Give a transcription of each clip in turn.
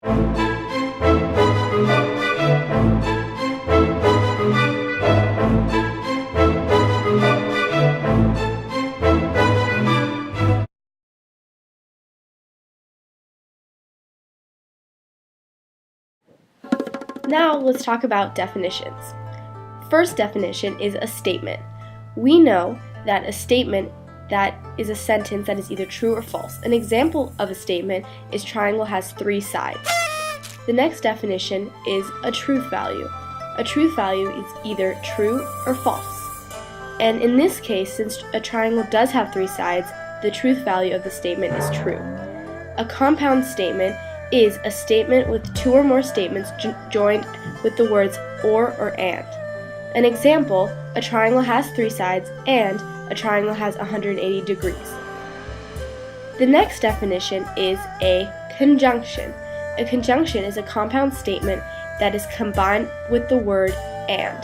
Now let's talk about definitions. First definition is a statement. We know that a statement that is a sentence that is either true or false. An example of a statement is triangle has 3 sides. The next definition is a truth value. A truth value is either true or false. And in this case, since a triangle does have 3 sides, the truth value of the statement is true. A compound statement is a statement with 2 or more statements joined with the words or and. An example, a triangle has 3 sides and a triangle has 180 degrees. The next definition is a conjunction. A conjunction is a compound statement that is combined with the word and.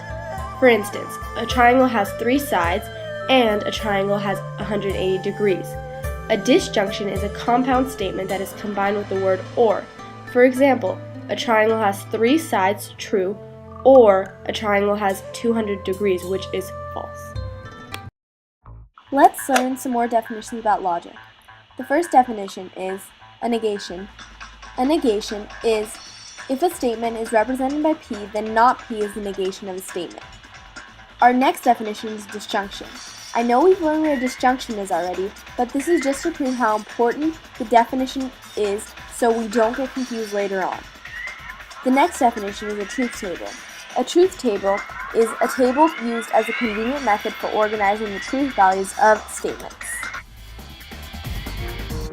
For instance, a triangle has 3 sides and a triangle has 180 degrees. A disjunction is a compound statement that is combined with the word or. For example, a triangle has 3 sides, true, or a triangle has 200 degrees, which is false. Let's learn some more definitions about logic. The first definition is a negation. A negation is if a statement is represented by P, then not P is the negation of a statement. Our next definition is disjunction. I know we've learned what a disjunction is already, but this is just to prove how important the definition is so we don't get confused later on. The next definition is a truth table. A truth table is a table used as a convenient method for organizing the truth values of statements.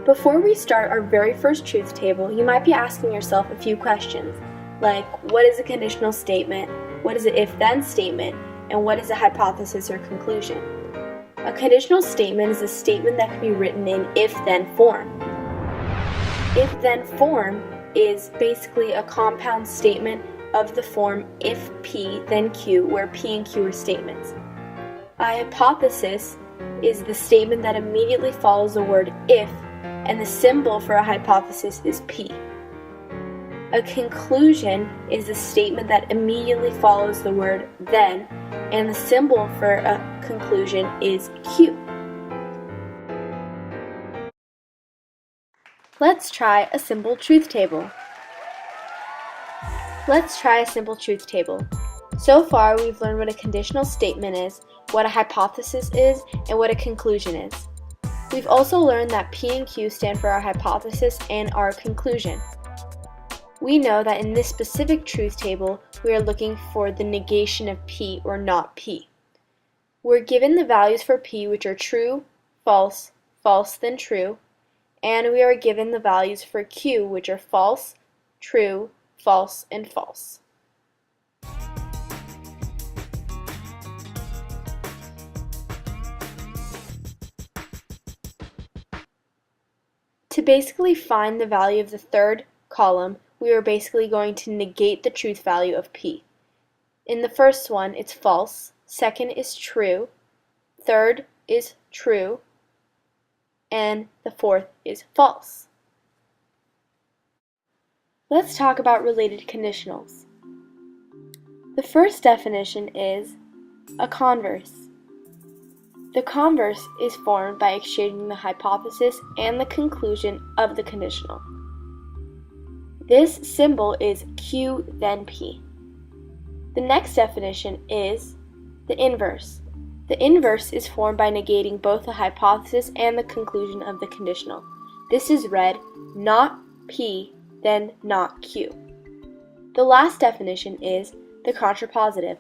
Before we start our very first truth table, you might be asking yourself a few questions, like what is a conditional statement, what is an if-then statement, and what is a hypothesis or conclusion? A conditional statement is a statement that can be written in if-then form. If-then form is basically a compound statement of the form if P then Q, where P and Q are statements. A hypothesis is the statement that immediately follows the word if, and the symbol for a hypothesis is P. A conclusion is a statement that immediately follows the word then, and the symbol for a conclusion is Q. Let's try a simple truth table. So far, we've learned what a conditional statement is, what a hypothesis is, and what a conclusion is. We've also learned that P and Q stand for our hypothesis and our conclusion. We know that in this specific truth table, we are looking for the negation of P or not P. We're given the values for P, which are true, false, false then true, and we are given the values for Q, which are false, true, false, and false. To basically find the value of the third column, we are basically going to negate the truth value of P. In the first one, it's false, second is true, third is true, and the fourth is false. Let's talk about related conditionals. The first definition is a converse. The converse is formed by exchanging the hypothesis and the conclusion of the conditional. This symbol is Q then P. The next definition is the inverse. The inverse is formed by negating both the hypothesis and the conclusion of the conditional. This is read not P, then not Q. The last definition is the contrapositive.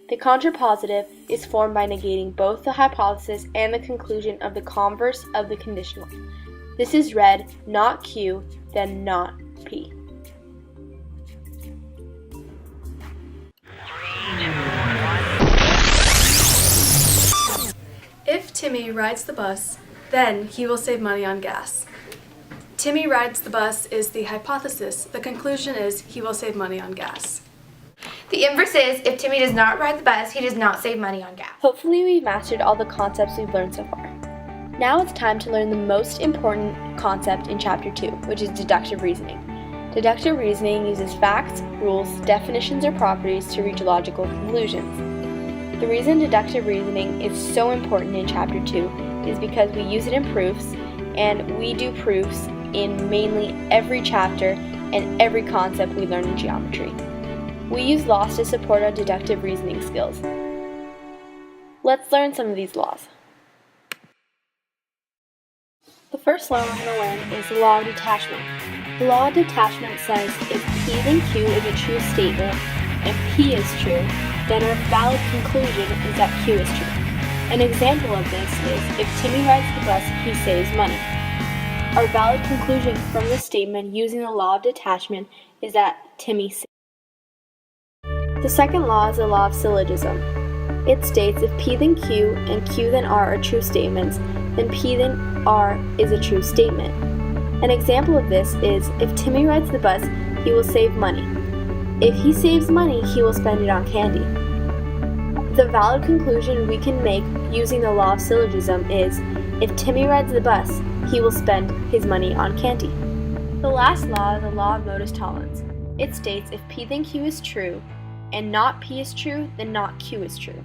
The contrapositive is formed by negating both the hypothesis and the conclusion of the converse of the conditional. This is read not Q, then not P. If Timmy rides the bus, then he will save money on gas. Timmy rides the bus is the hypothesis. The conclusion is he will save money on gas. The inverse is if Timmy does not ride the bus, he does not save money on gas. Hopefully we've mastered all the concepts we've learned so far. Now it's time to learn the most important concept in Chapter 2, which is deductive reasoning. Deductive reasoning uses facts, rules, definitions, or properties to reach logical conclusions. The reason deductive reasoning is so important in Chapter 2 is because we use it in proofs, and we do proofs in mainly every chapter and every concept we learn in geometry. We use laws to support our deductive reasoning skills. Let's learn some of these laws. The first law we're going to learn is the law of detachment. The law of detachment says if P then Q is a true statement and P is true, then our valid conclusion is that Q is true. An example of this is if Timmy rides the bus, he saves money. Our valid conclusion from this statement using the law of detachment is that Timmy saves. The second law is the law of syllogism. It states if P then Q and Q then R are true statements, then P then R is a true statement. An example of this is if Timmy rides the bus, he will save money. If he saves money, he will spend it on candy. The valid conclusion we can make using the law of syllogism is if Timmy rides the bus, he will spend his money on candy. The last law is the law of modus tollens. It states if P then Q is true and not P is true, then not Q is true.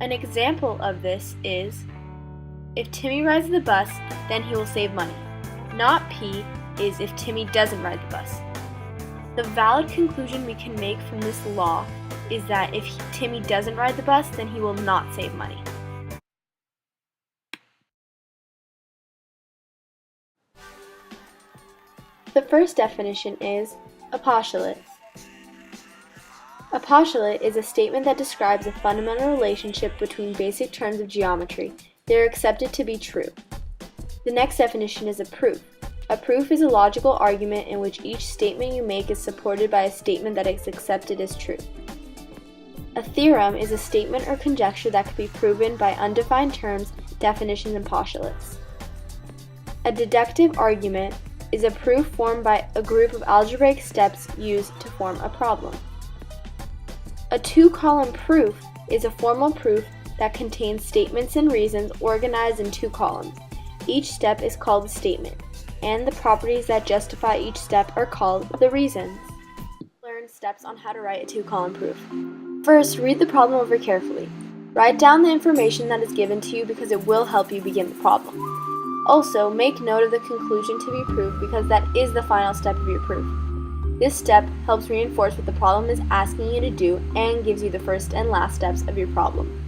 An example of this is if Timmy rides the bus, then he will save money. Not P is if Timmy doesn't ride the bus. The valid conclusion we can make from this law is that if Timmy doesn't ride the bus, then he will not save money. The first definition is a postulate. A postulate is a statement that describes a fundamental relationship between basic terms of geometry. They are accepted to be true. The next definition is a proof. A proof is a logical argument in which each statement you make is supported by a statement that is accepted as true. A theorem is a statement or conjecture that can be proven by undefined terms, definitions, and postulates. A deductive argument is a proof formed by a group of algebraic steps used to form a problem. A two-column proof is a formal proof that contains statements and reasons organized in two columns. Each step is called a statement, and the properties that justify each step are called the reasons. Learn steps on how to write a two-column proof. First, read the problem over carefully. Write down the information that is given to you because it will help you begin the problem. Also, make note of the conclusion to be proved because that is the final step of your proof. This step helps reinforce what the problem is asking you to do and gives you the first and last steps of your problem.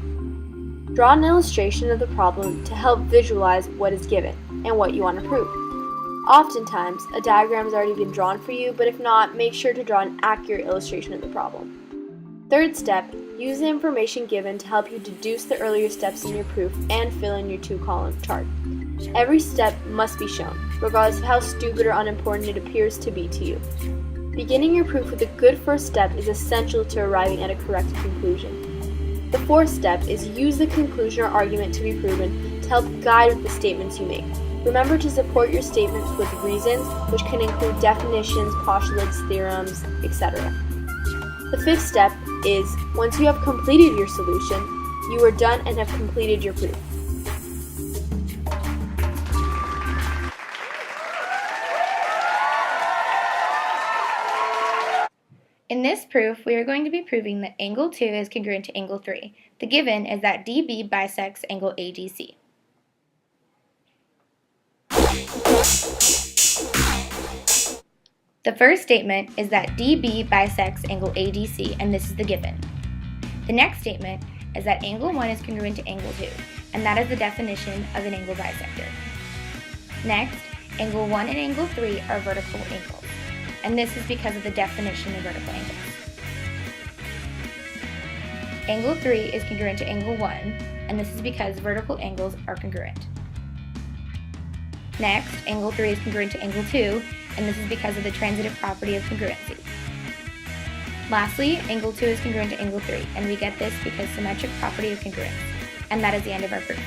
Draw an illustration of the problem to help visualize what is given and what you want to prove. Oftentimes, a diagram has already been drawn for you, but if not, make sure to draw an accurate illustration of the problem. Third step, use the information given to help you deduce the earlier steps in your proof and fill in your two-column chart. Every step must be shown, regardless of how stupid or unimportant it appears to be to you. Beginning your proof with a good first step is essential to arriving at a correct conclusion. The fourth step is use the conclusion or argument to be proven to help guide with the statements you make. Remember to support your statements with reasons, which can include definitions, postulates, theorems, etc. The fifth step is, once you have completed your solution, you are done and have completed your proof. In this proof, we are going to be proving that angle 2 is congruent to angle 3. The given is that DB bisects angle AGC. The first statement is that DB bisects angle ADC, and this is the given. The next statement is that angle 1 is congruent to angle 2, and that is the definition of an angle bisector. Next, angle 1 and angle 3 are vertical angles, and this is because of the definition of vertical angles. Angle 3 is congruent to angle 1, and this is because vertical angles are congruent. Next, angle 3 is congruent to angle 2, and this is because of the transitive property of congruency. Lastly, angle 2 is congruent to angle 3, and we get this because symmetric property of congruence. And that is the end of our proof.